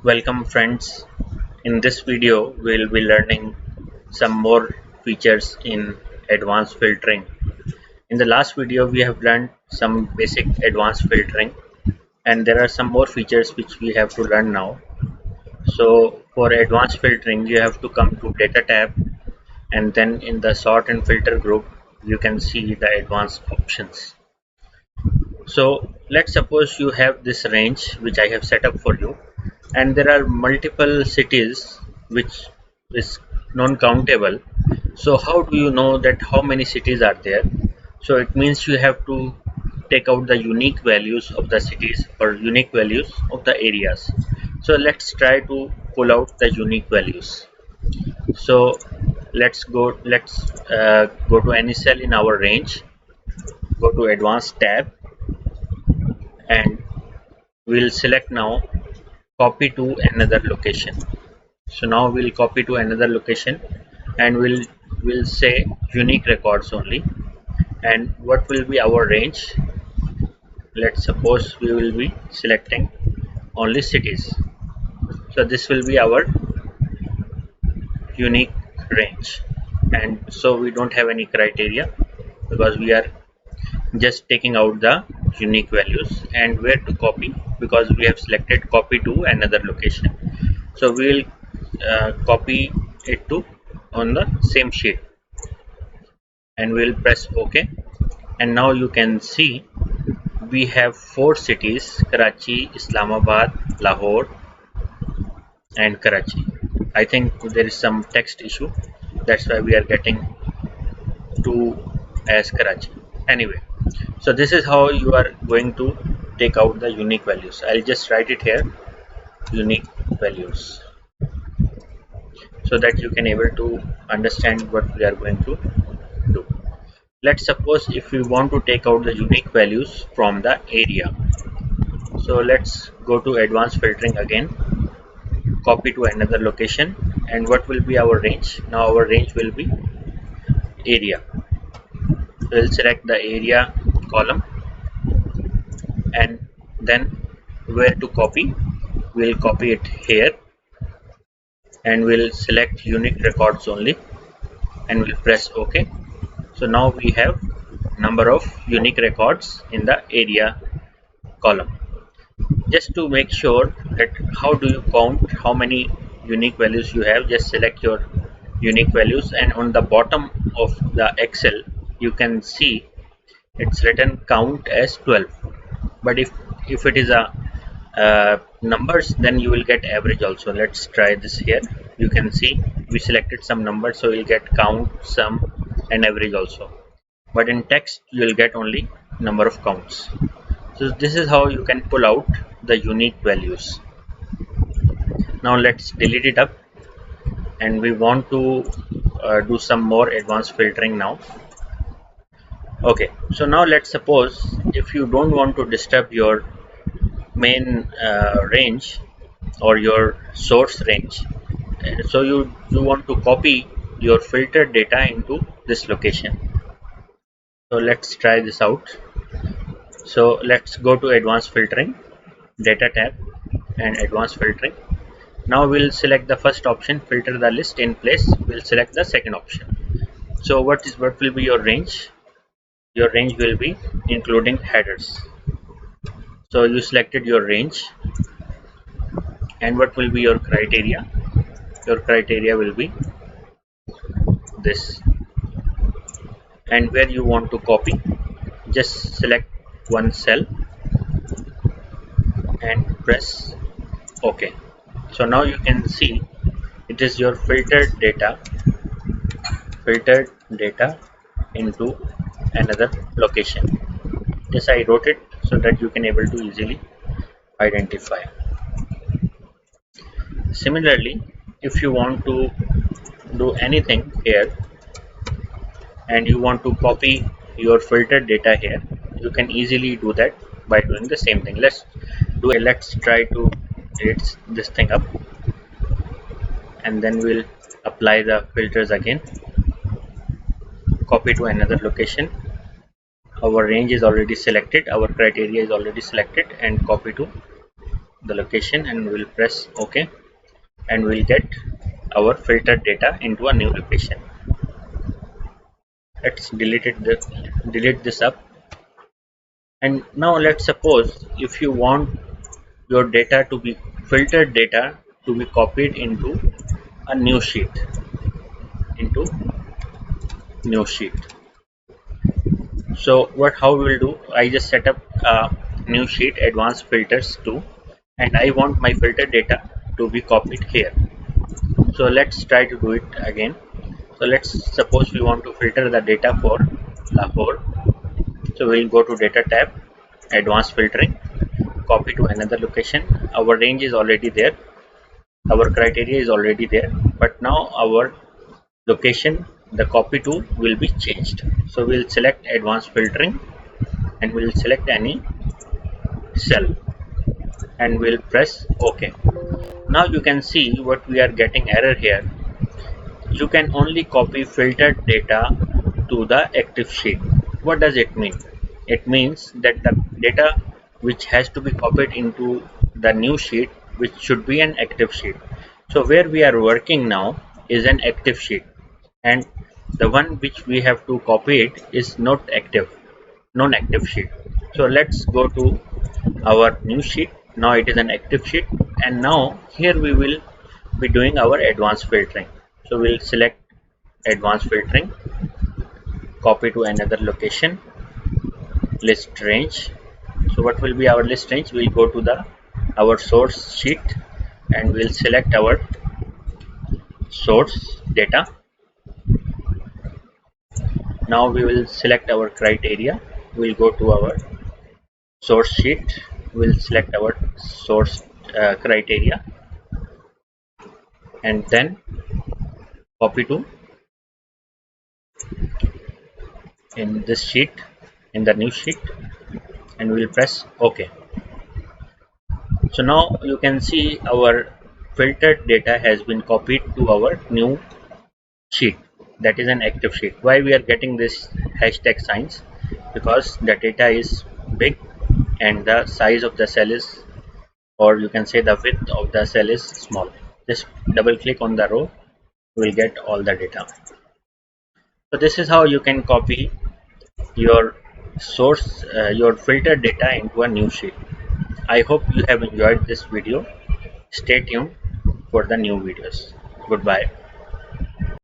Welcome friends. In this video we'll be learning some more features in advanced filtering. In the last video we have learned some basic advanced filtering and there are some more features which we have to learn now. So for advanced filtering you have to come to data tab and then in the sort and filter group you can see the advanced options. So let's suppose you have this range which I have set up for you, and there are multiple cities which is non-countable. So how do you know that how many cities are there? So it means you have to take out the unique values of the cities or unique values of the areas. So let's try to pull out the unique values. So let's go to any cell in our range, go to advanced tab, and we'll select now copy to another location. So now we'll copy to another location and we'll say unique records only. And what will be our range? Let's suppose we will be selecting only cities. So this will be our unique range, and so we don't have any criteria because we are just taking out the unique values. And where to copy, because we have selected copy to another location, so we will copy it to on the same sheet and we'll press OK. And now you can see we have four cities: Karachi, Islamabad, Lahore and Karachi. I think there is some text issue, that's why we are getting two as Karachi. Anyway, so this is how you are going to take out the unique values. I'll just write it here, unique values, so that you can able to understand what we are going to do. Let's suppose if we want to take out the unique values from the area. So let's go to advanced filtering again, copy to another location, and what will be our range? Now our range will be area. We'll select the area column, and then where to copy, we'll copy it here and we'll select unique records only and we'll press OK. So now we have number of unique records in the area column. Just to make sure that how do you count how many unique values you have, just select your unique values, and on the bottom of the Excel you can see it's written count as 12. But if it is a numbers, then you will get average also. Let's try this here. You can see we selected some numbers, so you'll get count, sum and average also, but in text you will get only number of counts. So this is how you can pull out the unique values. Now let's delete it up, and we want to do some more advanced filtering now. Okay, so now let's suppose if you don't want to disturb your main range or your source range, so you want to copy your filtered data into this location. So let's try this out. So let's go to advanced filtering, data tab and advanced filtering. Now we'll select the first option, filter the list in place. We'll select the second option. So what will be your range? Your range will be including headers. So you selected your range, and what will be your criteria? Your criteria will be this. And where you want to copy, just select one cell and press OK. So now you can see it is your filtered data into another location. This I wrote it so that you can able to easily identify. Similarly, if you want to do anything here and you want to copy your filtered data here, you can easily do that by doing the same thing. Let's try to edit this thing up, and then we'll apply the filters again, copy to another location. Our range is already selected, our criteria is already selected, and copy to the location and we'll press OK, and we'll get our filtered data into a new location. Let's delete this up. And now let's suppose if you want your data to be filtered data to be copied into a new sheet, into new sheet. So how we will do, I just set up a new sheet, advanced filters 2, and I want my filter data to be copied here. So let's try to do it again. So let's suppose we want to filter the data for Lahore. So we'll go to data tab, advanced filtering, copy to another location. Our range is already there, our criteria is already there, but now our location, the copy to, will be changed. So we'll select advanced filtering and we'll select any cell and we'll press OK. Now you can see what we are getting error here. You can only copy filtered data to the active sheet. What does it mean? It means that the data which has to be copied into the new sheet, which should be an active sheet. So where we are working now is an active sheet, and the one which we have to copy it is not active, non-active sheet. So let's go to our new sheet. Now it is an active sheet, and now here we will be doing our advanced filtering. So we'll select advanced filtering, copy to another location, list range. So what will be our list range? We'll go to the our source sheet and we'll select our source data. Now we will select our criteria. We'll go to our source sheet. We'll select our source criteria and then copy to in this sheet, in the new sheet, and we'll press OK. So now you can see our filtered data has been copied to our new sheet, that is an active sheet. Why we are getting this hashtag signs? Because the data is big and the size of the cell is, or you can say the width of the cell is small. Just double click on the row, you will get all the data. So this is how you can copy your source, your filtered data into a new sheet. I hope you have enjoyed this video. Stay tuned for the new videos. Goodbye.